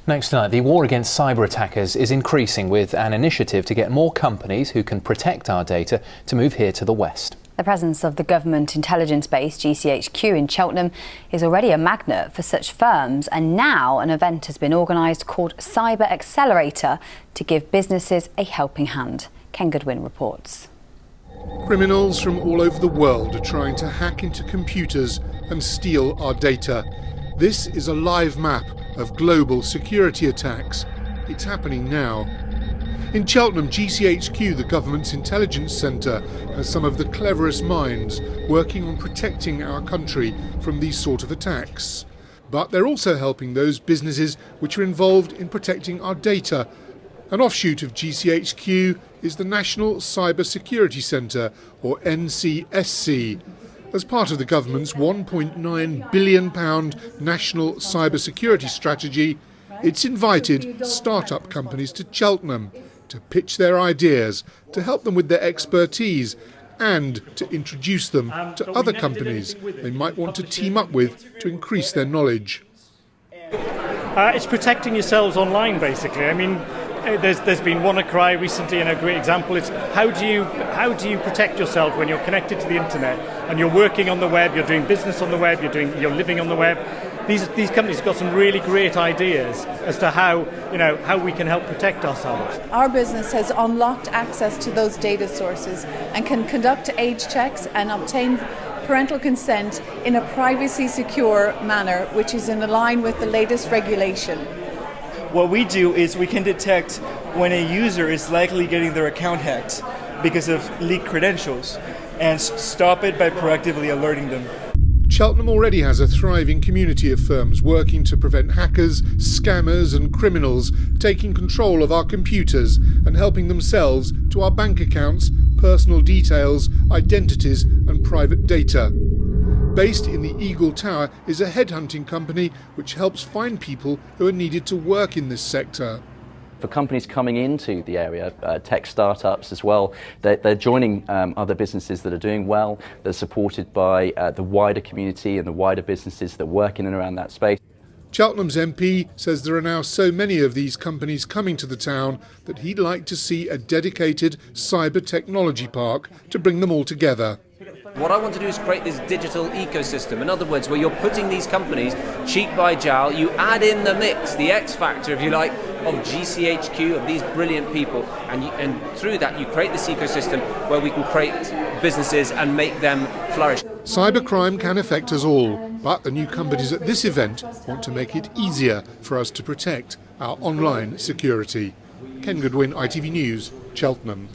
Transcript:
Next tonight, the war against cyber attackers is increasing, with an initiative to get more companies who can protect our data to move here to the West. The presence of the government intelligence base, GCHQ, in Cheltenham is already a magnet for such firms, and now an event has been organised called Cyber Accelerator to give businesses a helping hand. Ken Goodwin reports. Criminals from all over the world are trying to hack into computers and steal our data. This is a live map of global security attacks. It's happening now. In Cheltenham, GCHQ, the government's intelligence centre, has some of the cleverest minds working on protecting our country from these sort of attacks. But they're also helping those businesses which are involved in protecting our data. An offshoot of GCHQ is the National Cyber Security Centre, or NCSC. As part of the government's £1.9 billion national cyber security strategy, it's invited start-up companies to Cheltenham to pitch their ideas, to help them with their expertise, and to introduce them to other companies they might want to team up with to increase their knowledge. It's protecting yourselves online, basically. I mean, there's been WannaCry recently, and a great example is how do you protect yourself when you're connected to the internet and you're working on the web, you're doing business on the web, you're living on the web. These companies have got some really great ideas as to how we can help protect ourselves. Our business has unlocked access to those data sources and can conduct age checks and obtain parental consent in a privacy secure manner, which is in line with the latest regulation. What we do is we can detect when a user is likely getting their account hacked because of leaked credentials and stop it by proactively alerting them. Cheltenham already has a thriving community of firms working to prevent hackers, scammers and criminals taking control of our computers and helping themselves to our bank accounts, personal details, identities and private data. Based in the Eagle Tower is a headhunting company which helps find people who are needed to work in this sector. For companies coming into the area, tech startups as well, they're joining other businesses that are doing well. They're supported by the wider community and the wider businesses that are working in and around that space. Cheltenham's MP says there are now so many of these companies coming to the town that he'd like to see a dedicated cyber technology park to bring them all together. What I want to do is create this digital ecosystem. In other words, where you're putting these companies cheek by jowl, you add in the mix, the X factor, if you like, of GCHQ, of these brilliant people, and through that you create this ecosystem where we can create businesses and make them flourish. Cybercrime can affect us all, but the new companies at this event want to make it easier for us to protect our online security. Ken Goodwin, ITV News, Cheltenham.